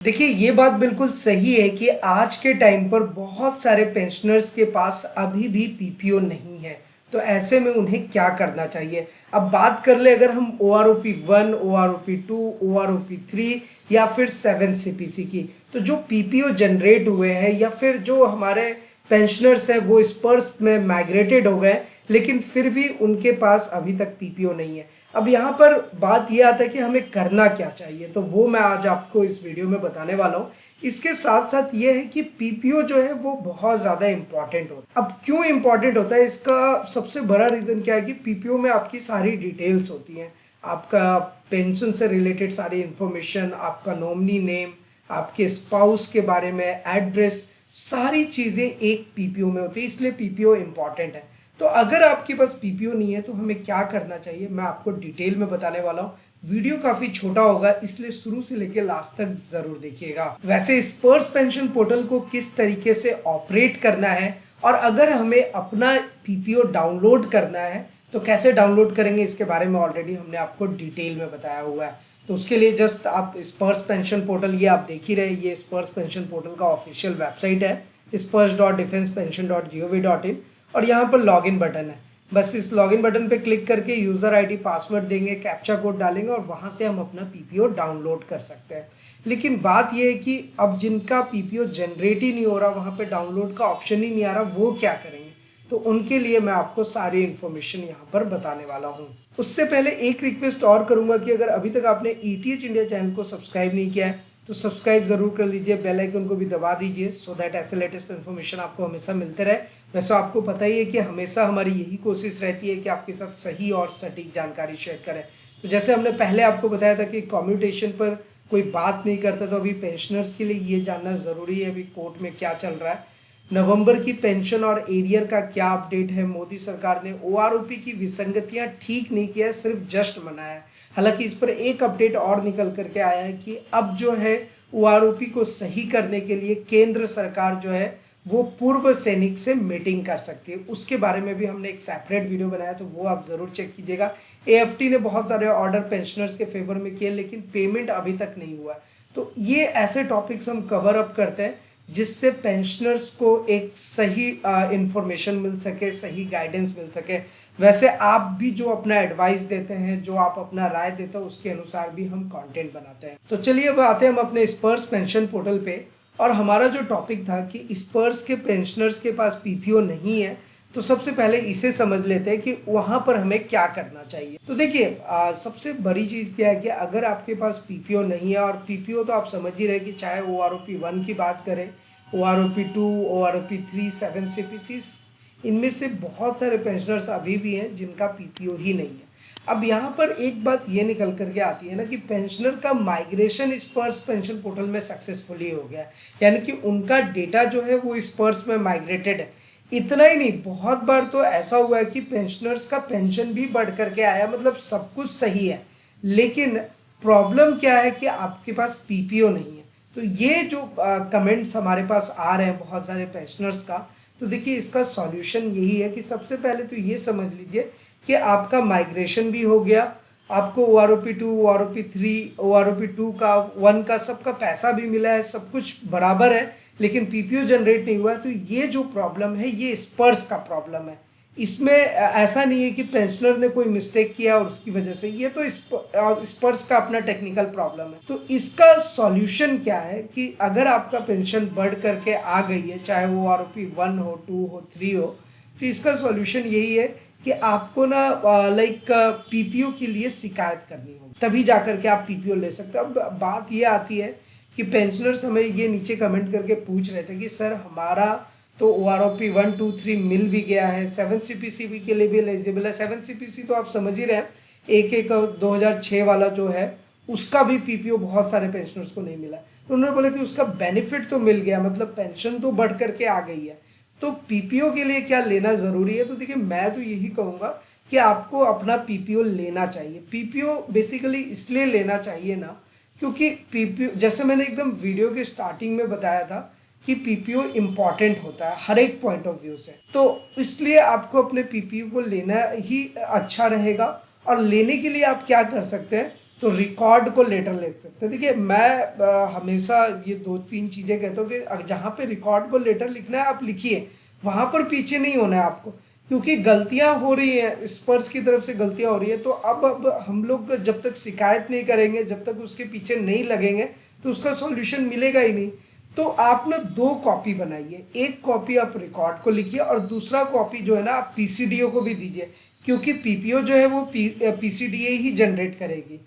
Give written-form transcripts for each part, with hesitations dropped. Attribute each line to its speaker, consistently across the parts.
Speaker 1: देखिए, ये बात बिल्कुल सही है कि आज के टाइम पर बहुत सारे पेंशनर्स के पास अभी भी पीपीओ नहीं है। तो ऐसे में उन्हें क्या करना चाहिए? अब बात कर ले अगर हम ओआरओपी 1, ओआरओपी 2, ओआरओपी 3 या फिर 7 सीपीसी की, तो जो पीपीओ जनरेट हुए हैं या फिर जो हमारे पेंशनर्स हैं वो स्पर्स में माइग्रेटेड हो गए, लेकिन फिर भी उनके पास अभी तक पीपीओ नहीं है। अब यहाँ पर बात ये आता है कि हमें करना क्या चाहिए, तो वो मैं आज आपको इस वीडियो में बताने वाला हूँ। इसके साथ साथ ये है कि पीपीओ जो है वो बहुत ज़्यादा इंपॉर्टेंट होता है। अब क्यों इंपॉर्टेंट होता है, इसका सबसे बड़ा रीज़न क्या है कि पीपीओ में आपकी सारी डिटेल्स होती हैं। आपका पेंशन से रिलेटेड सारी इंफॉर्मेशन, आपका नॉमिनी नेम, आपके स्पाउस के बारे में, एड्रेस, सारी चीज़ें एक पीपीओ में होती है, इसलिए पीपीओ इंपॉर्टेंट है। तो अगर आपके पास पीपीओ नहीं है तो हमें क्या करना चाहिए, मैं आपको डिटेल में बताने वाला हूँ। वीडियो काफी छोटा होगा, इसलिए शुरू से लेकर लास्ट तक जरूर देखिएगा। वैसे स्पर्स पेंशन पोर्टल को किस तरीके से ऑपरेट करना है और अगर हमें अपना पीपीओ डाउनलोड करना है तो कैसे डाउनलोड करेंगे, इसके बारे में ऑलरेडी हमने आपको डिटेल में बताया हुआ है। तो उसके लिए जस्ट आप स्पर्स पेंशन पोर्टल, ये आप देख ही रहे हैं, ये स्पर्स पेंशन पोर्टल का ऑफिशियल वेबसाइट है, spurs.defensepension.gov.in, और यहाँ पर लॉगिन बटन है। बस इस लॉगिन बटन पे क्लिक करके यूज़र आईडी पासवर्ड देंगे, कैप्चा कोड डालेंगे और वहाँ से हम अपना पीपीओ डाउनलोड कर सकते हैं। लेकिन बात यह है कि अब जिनका पीपीओ जनरेट ही नहीं हो रहा, वहाँ पे डाउनलोड का ऑप्शन ही नहीं आ रहा, वो क्या करेंगे? तो उनके लिए मैं आपको सारी इन्फॉर्मेशन यहाँ पर बताने वाला हूँ। उससे पहले एक रिक्वेस्ट और करूँगा कि अगर अभी तक आपने ईटीएच इंडिया चैनल को सब्सक्राइब नहीं किया है तो सब्सक्राइब जरूर कर लीजिए, बेल आइकन को भी दबा दीजिए, सो दैट ऐसे लेटेस्ट इन्फॉर्मेशन आपको हमेशा मिलते रहे। वैसे आपको पता ही है कि हमेशा हमारी यही कोशिश रहती है कि आपके साथ सही और सटीक जानकारी शेयर करें। तो जैसे हमने पहले आपको बताया था कि कम्यूटेशन पर कोई बात नहीं करता, तो अभी पेंशनर्स के लिए ये जानना ज़रूरी है अभी कोर्ट में क्या चल रहा है। नवंबर की पेंशन और एरियर का क्या अपडेट है? मोदी सरकार ने ओआरओपी की विसंगतियां ठीक नहीं किया है, सिर्फ जस्ट मनाया है। हालांकि इस पर एक अपडेट और निकल करके आया है कि अब जो है ओआरओपी को सही करने के लिए केंद्र सरकार जो है वो पूर्व सैनिक से मीटिंग कर सकती है। उसके बारे में भी हमने एक सेपरेट वीडियो बनाया, तो वो आप जरूर चेक कीजिएगा। एएफटी ने बहुत सारे ऑर्डर पेंशनर्स के फेवर में किए, लेकिन पेमेंट अभी तक नहीं हुआ। तो ये ऐसे टॉपिक्स हम कवर अप करते हैं जिससे पेंशनर्स को एक सही इंफॉर्मेशन मिल सके, सही गाइडेंस मिल सके। वैसे आप भी जो अपना एडवाइस देते हैं, जो आप अपना राय देते हो, उसके अनुसार भी हम कंटेंट बनाते हैं। तो चलिए अब आते हैं हम अपने स्पर्स पेंशन पोर्टल पे, और हमारा जो टॉपिक था कि स्पर्स के पेंशनर्स के पास पीपीओ नहीं है, तो सबसे पहले इसे समझ लेते हैं कि वहां पर हमें क्या करना चाहिए। तो देखिए, सबसे बड़ी चीज़ क्या है कि अगर आपके पास पीपीओ नहीं है, और पीपीओ तो आप समझ ही रहे कि चाहे ओआरओपी 1 की बात करें, ओआरओपी 2, ओआरओपी 3, 7 सीपीसी, इनमें से बहुत सारे पेंशनर्स अभी भी हैं जिनका पीपीओ ही नहीं है। अब यहाँ पर एक बात ये निकल करके आती है ना कि पेंशनर का माइग्रेशन स्पर्स पेंशन पोर्टल में सक्सेसफुली हो गया है, यानी कि उनका डेटा जो है वो स्पर्स में माइग्रेटेड है। इतना ही नहीं, बहुत बार तो ऐसा हुआ है कि पेंशनर्स का पेंशन भी बढ़ करके आया, मतलब सब कुछ सही है, लेकिन प्रॉब्लम क्या है कि आपके पास पीपीओ नहीं है। तो ये जो कमेंट्स हमारे पास आ रहे हैं बहुत सारे पेंशनर्स का, तो देखिए इसका सॉल्यूशन यही है कि सबसे पहले तो ये समझ लीजिए कि आपका माइग्रेशन भी हो गया, आपको ओआरओपी 2, ओआरओपी 3, ओआरओपी 2 का 1 का सबका पैसा भी मिला है, सब कुछ बराबर है, लेकिन पीपीओ जनरेट नहीं हुआ है। तो ये जो प्रॉब्लम है ये स्पर्स का प्रॉब्लम है। इसमें ऐसा नहीं है कि पेंशनर ने कोई मिस्टेक किया और उसकी वजह से, ये तो स्पर्स का अपना टेक्निकल प्रॉब्लम है। तो इसका सॉल्यूशन क्या है कि अगर आपका पेंशन बढ़ करके आ गई है, चाहे वो आरओपी 1 हो, 2 हो, 3 हो, तो इसका सॉल्यूशन यही है कि आपको ना लाइक पीपीओ के लिए शिकायत करनी होगी, तभी जाकर के आप पीपीओ ले सकते हो। अब बात ये आती है कि पेंशनर्स हमें ये नीचे कमेंट करके पूछ रहे थे कि सर हमारा तो ओआरओपी 1, 2, 3 मिल भी गया है, 7 सीपीसी के लिए भी एलिजिबल है। 7 सीपीसी तो आप समझ ही रहे हैं, एक 2006 वाला जो है उसका भी पीपीओ बहुत सारे पेंशनर्स को नहीं मिला। तो उन्होंने बोला कि उसका बेनिफिट तो मिल गया, मतलब पेंशन तो बढ़ करके आ गई है, तो पीपीओ के लिए क्या लेना ज़रूरी है? तो देखिए, मैं तो यही कहूँगा कि आपको अपना पीपीओ लेना चाहिए। पीपीओ बेसिकली इसलिए लेना चाहिए ना, क्योंकि पीपीओ, जैसे मैंने एकदम वीडियो के स्टार्टिंग में बताया था कि पीपीओ इम्पॉर्टेंट होता है हर एक पॉइंट ऑफ व्यू से, तो इसलिए आपको अपने पीपीओ को लेना ही अच्छा रहेगा। और लेने के लिए आप क्या कर सकते हैं तो रिकॉर्ड को लेटर लिख सकते हैं। देखिए मैं हमेशा ये 2-3 चीज़ें कहता हूँ कि जहाँ पे रिकॉर्ड को लेटर लिखना है आप लिखिए, वहाँ पर पीछे नहीं होना है आपको, क्योंकि गलतियाँ हो रही हैं, स्पर्श की तरफ से गलतियाँ हो रही है। तो अब हम लोग जब तक शिकायत नहीं करेंगे, जब तक उसके पीछे नहीं लगेंगे, तो उसका सॉल्यूशन मिलेगा ही नहीं। तो आप ना 2 कॉपी बनाइए, एक कॉपी आप रिकॉर्ड को लिखिए और दूसरा कॉपी जो है ना आप पीसीडीओ को भी दीजिए, क्योंकि पीपीओ जो है वो पीसीडीए ही जनरेट करेगी।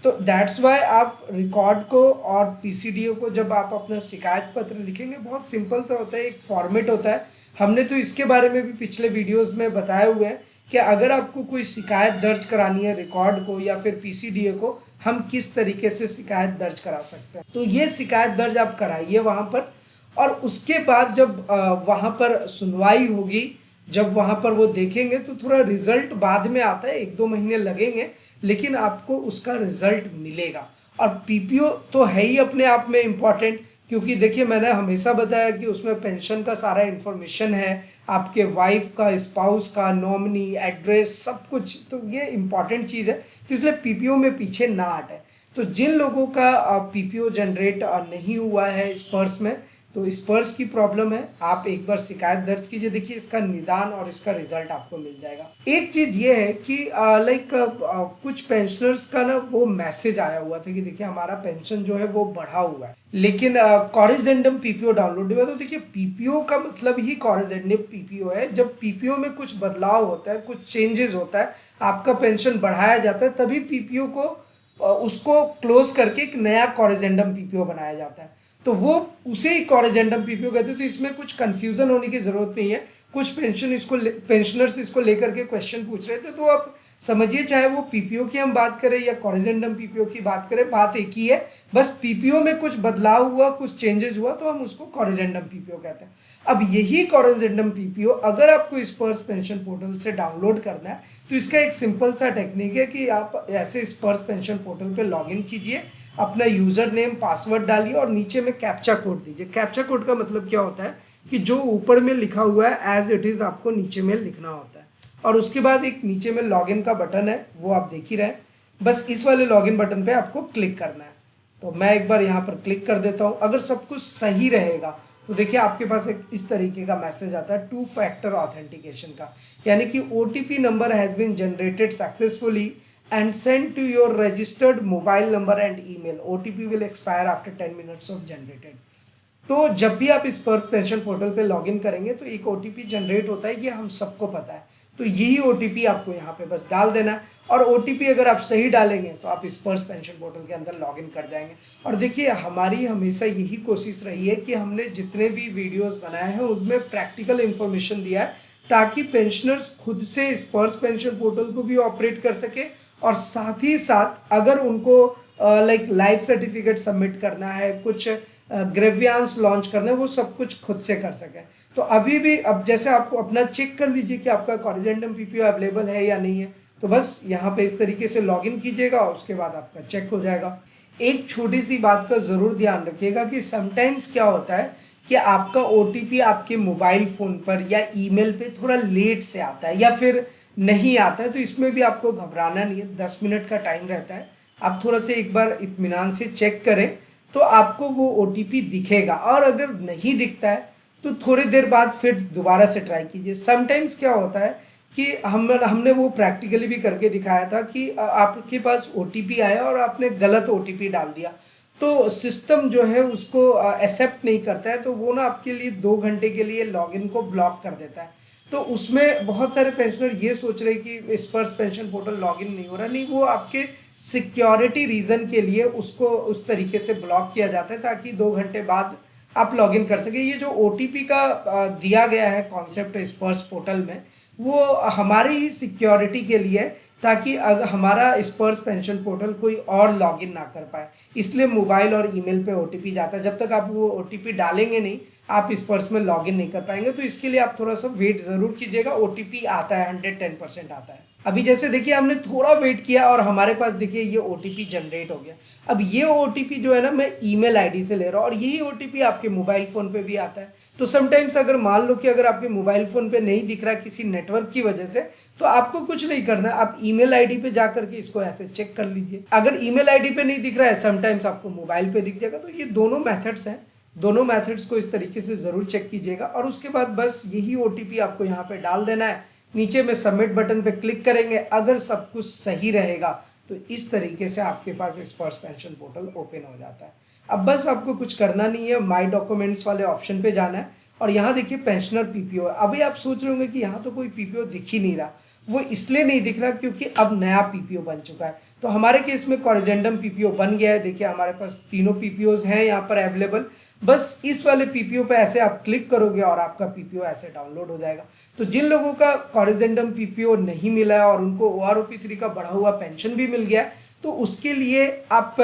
Speaker 1: तो दैट्स वाई आप रिकॉर्ड को और पीसीडीओ को जब आप अपना शिकायत पत्र लिखेंगे, बहुत सिंपल सा होता है, एक फॉर्मेट होता है। हमने तो इसके बारे में भी पिछले वीडियोस में बताए हुए हैं कि अगर आपको कोई शिकायत दर्ज करानी है रिकॉर्ड को या फिर पीसीडीओ को, हम किस तरीके से शिकायत दर्ज करा सकते हैं। तो ये शिकायत दर्ज आप कराइए वहाँ पर, और उसके बाद जब वहाँ पर सुनवाई होगी, जब वहाँ पर वो देखेंगे, तो थोड़ा रिजल्ट बाद में आता है, 1-2 महीने लगेंगे, लेकिन आपको उसका रिजल्ट मिलेगा। और पीपीओ तो है ही अपने आप में इम्पॉर्टेंट, क्योंकि देखिए मैंने हमेशा बताया कि उसमें पेंशन का सारा इन्फॉर्मेशन है, आपके वाइफ का, स्पाउस का, नॉमिनी, एड्रेस, सब कुछ, तो ये इम्पॉर्टेंट चीज़ है। तो इसलिए पीपीओ में पीछे ना हटे। तो जिन लोगों का पीपीओ जनरेट नहीं हुआ है स्पर्श में, तो स्पर्श की प्रॉब्लम है, आप एक बार शिकायत दर्ज कीजिए, देखिए इसका निदान और इसका रिजल्ट आपको मिल जाएगा। एक चीज ये है कि कुछ पेंशनर्स का ना वो मैसेज आया हुआ था कि देखिए हमारा पेंशन जो है वो बढ़ा हुआ है, लेकिन कॉरिजेंडम पीपीओ डाउनलोड हुआ। तो देखिए पीपीओ का मतलब ही कॉरिजेंडम पीपीओ है। जब पीपीओ में कुछ बदलाव होता है, कुछ चेंजेस होता है, आपका पेंशन बढ़ाया जाता है, तभी पीपीओ को उसको क्लोज करके एक नया कॉरिजेंडम पीपीओ बनाया जाता है। तो वो उसे ही कॉरिजेंडम पीपीओ कहते हैं। तो इसमें कुछ कंफ्यूजन होने की जरूरत नहीं है। कुछ पेंशनर्स इसको लेकर के क्वेश्चन पूछ रहे थे, तो आप समझिए, चाहे वो पीपीओ की हम बात करें या कॉरिजेंडम पीपीओ की बात करें, बात एक ही है। बस पीपीओ में कुछ बदलाव हुआ, कुछ चेंजेस हुआ, तो हम उसको कॉरिजेंडम पीपीओ कहते हैं। अब यही कॉरिजेंडम पीपीओ अगर आपको स्पर्श पेंशन पोर्टल से डाउनलोड करना है, तो इसका एक सिंपल सा टेक्निक है कि आप ऐसे स्पर्श पेंशन पोर्टल पे लॉगिन कीजिए, अपना यूजर नेम पासवर्ड डालिए और नीचे में कैप्चा कोड दीजिए। कैप्चा कोड का मतलब क्या होता है कि जो ऊपर में लिखा हुआ है एज इट इज आपको नीचे में लिखना होता है, और उसके बाद एक नीचे में लॉगिन का बटन है, वो आप देख ही रहे हैं। बस इस वाले लॉगिन बटन पे आपको क्लिक करना है। तो मैं एक बार यहाँ पर क्लिक कर देता हूँ। अगर सब कुछ सही रहेगा तो देखिए आपके पास एक इस तरीके का मैसेज आता है 2 फैक्टर ऑथेंटिकेशन का, यानी कि OTP number has been generated successfully and send to your registered mobile number and email. OTP will expire after 10 minutes of generated. तो जब भी आप स्पर्श पेंशन पोर्टल पे लॉगिन करेंगे तो एक ओटीपी जनरेट होता है, ये हम सबको पता है। तो यही ओटीपी आपको यहाँ पे बस डाल देना है, और ओटीपी अगर आप सही डालेंगे तो आप स्पर्श पेंशन पोर्टल के अंदर लॉगिन कर जाएंगे। और देखिए हमारी हमेशा यही कोशिश रही है कि हमने जितने भी वीडियोस बनाए हैं उसमें प्रैक्टिकल इन्फॉर्मेशन दिया है, ताकि पेंशनर्स खुद से स्पर्श पेंशन पोर्टल को भी ऑपरेट कर सके, और साथ ही साथ अगर उनको लाइफ सर्टिफिकेट सबमिट करना है, कुछ ग्रेवियांस लॉन्च करना है, वो सब कुछ खुद से कर सके। तो अभी भी अब जैसे आपको अपना चेक कर लीजिए कि आपका कॉरिजेंडम पीपीओ अवेलेबल है या नहीं है, तो बस यहाँ पे इस तरीके से लॉगिन कीजिएगा, उसके बाद आपका चेक हो जाएगा। एक छोटी सी बात का ज़रूर ध्यान रखिएगा कि समटाइम्स क्या होता है कि आपका ओटीपी आपके मोबाइल फ़ोन पर या ईमेल पे थोड़ा लेट से आता है या फिर नहीं आता है, तो इसमें भी आपको घबराना नहीं है। 10 मिनट का टाइम रहता है, आप थोड़ा सा एक बार इत्मीनान से चेक करें तो आपको वो ओटीपी दिखेगा, और अगर नहीं दिखता है तो थोड़ी देर बाद फिर दोबारा से ट्राई कीजिए। समटाइम्स क्या होता है कि हमने वो प्रैक्टिकली भी करके दिखाया था कि आपके पास ओटीपी आया और आपने गलत ओटीपी डाल दिया, तो सिस्टम जो है उसको एक्सेप्ट नहीं करता है, तो वो ना आपके लिए 2 घंटे के लिए लॉगिन को ब्लॉक कर देता है। तो उसमें बहुत सारे पेंशनर ये सोच रहे कि स्पर्श पेंशन पोर्टल लॉगिन नहीं हो रहा, नहीं, वो आपके सिक्योरिटी रीजन के लिए उसको उस तरीके से ब्लॉक किया जाता है ताकि 2 घंटे बाद आप लॉगिन कर सके। ये जो ओटीपी का दिया गया है कॉन्सेप्ट स्पर्श पोर्टल में, वो हमारी ही सिक्योरिटी के लिए है, ताकि अगर हमारा स्पर्श पेंशन पोर्टल कोई और लॉगिन ना कर पाए, इसलिए मोबाइल और ईमेल पे ओटीपी जाता है। जब तक आप वो ओटीपी डालेंगे नहीं, आप स्पर्श में लॉगिन नहीं कर पाएंगे। तो इसके लिए आप थोड़ा सा वेट ज़रूर कीजिएगा, ओटीपी आता है, 110% आता है। अभी जैसे देखिए हमने थोड़ा वेट किया और हमारे पास देखिए ये ओटीपी जनरेट हो गया। अब ये ओटीपी जो है ना मैं ईमेल आईडी से ले रहा हूँ और यही ओटीपी आपके मोबाइल फ़ोन पे भी आता है। तो समटाइम्स अगर मान लो कि अगर आपके मोबाइल फ़ोन पे नहीं दिख रहा किसी नेटवर्क की वजह से, तो आपको कुछ नहीं करना है, आप ईमेल आईडी पे जा करके इसको ऐसे चेक कर लीजिए। अगर ईमेल आईडी पे नहीं दिख रहा है, समटाइम्स आपको मोबाइल पे दिख जाएगा। तो ये दोनों मेथड्स हैं, दोनों मेथड्स को इस तरीके से ज़रूर चेक कीजिएगा और उसके बाद बस यही ओटीपी आपको यहाँ पे डाल देना है। नीचे में सबमिट बटन पे क्लिक करेंगे, अगर सब कुछ सही रहेगा तो इस तरीके से आपके पास स्पर्श पेंशन पोर्टल ओपन हो जाता है। अब बस आपको कुछ करना नहीं है, माई डॉक्यूमेंट्स वाले ऑप्शन पे जाना है और यहाँ देखिए पेंशनर पीपीओ। अभी आप सोच रहे होंगे कि यहाँ तो कोई पीपीओ दिख ही नहीं रहा। वो इसलिए नहीं दिख रहा क्योंकि अब नया पीपीओ बन चुका है। तो हमारे केस में कॉरिजेंडम पीपीओ बन गया है। देखिए हमारे पास तीनों पीपीओज हैं यहाँ पर अवेलेबल। बस इस वाले पीपीओ पे ऐसे आप क्लिक करोगे और आपका पीपीओ ऐसे डाउनलोड हो जाएगा। तो जिन लोगों का कॉरिजेंडम पीपीओ नहीं मिला है और उनको OROP3 का बढ़ा हुआ पेंशन भी मिल गया है, तो उसके लिए आप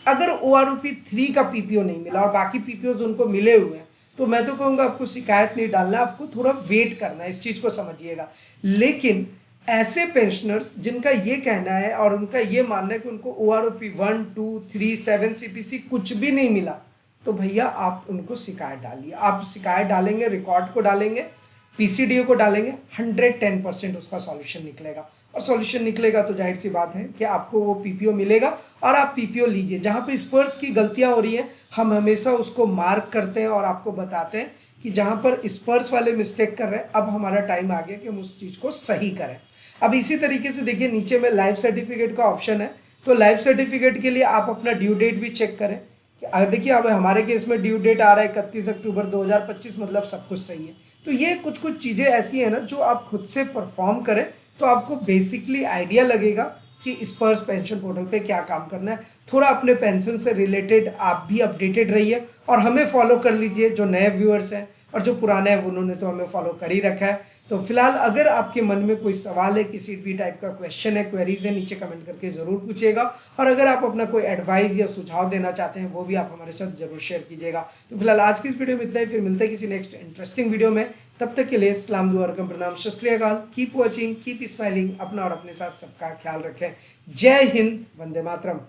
Speaker 1: अगर OROP3 का पीपीओ नहीं मिला और बाकी पीपीओज उनको मिले हुए हैं, तो मैं तो कहूँगा आपको शिकायत नहीं डालना, आपको थोड़ा वेट करना है, इस चीज़ को समझिएगा। लेकिन ऐसे पेंशनर्स जिनका ये कहना है और उनका ये मानना है कि उनको OROP1, 2, 3, 7 CPC कुछ भी नहीं मिला, तो भैया आप उनको शिकायत डालिए। आप शिकायत डालेंगे, रिकॉर्ड को डालेंगे, PCDO को डालेंगे, 110% उसका सॉल्यूशन निकलेगा। और सॉल्यूशन निकलेगा तो जाहिर सी बात है कि आपको वो पीपीओ मिलेगा और आप पीपीओ लीजिए। जहाँ पे स्पर्स की गलतियाँ हो रही हैं, हम हमेशा उसको मार्क करते हैं और आपको बताते हैं कि जहाँ पर स्पर्स वाले मिस्टेक कर रहे हैं, अब हमारा टाइम आ गया कि हम उस चीज़ को सही करें। अब इसी तरीके से देखिए नीचे में लाइफ सर्टिफिकेट का ऑप्शन है। तो लाइफ सर्टिफिकेट के लिए आप अपना ड्यू डेट भी चेक करें। देखिए अब हमारे केस में ड्यू डेट आ रहा है 31 अक्टूबर 2025, मतलब सब कुछ सही है। तो ये कुछ कुछ चीज़ें ऐसी हैं ना जो आप खुद से परफॉर्म करें तो आपको बेसिकली आइडिया लगेगा कि स्पर्श पेंशन पोर्टल पे क्या काम करना है। थोड़ा अपने पेंशन से रिलेटेड आप भी अपडेटेड रहिए और हमें फॉलो कर लीजिए। जो नए व्यूअर्स हैं और जो पुराने हैं उन्होंने तो हमें फॉलो कर ही रखा है। तो फिलहाल अगर आपके मन में कोई सवाल है, किसी भी टाइप का क्वेश्चन है, क्वेरीज है, नीचे कमेंट करके ज़रूर पूछिएगा। और अगर आप अपना कोई एडवाइस या सुझाव देना चाहते हैं वो भी आप हमारे साथ जरूर शेयर कीजिएगा। तो फिलहाल आज की इस वीडियो में इतना ही, फिर मिलते हैं किसी नेक्स्ट इंटरेस्टिंग वीडियो में। तब तक के लिए सलाम दुआ रकम प्रणाम, सत श्री अकाल, कीप वॉचिंग, कीप स्माइलिंग, अपना और अपने साथ सबका ख्याल रखें। जय हिंद, वंदे मातरम।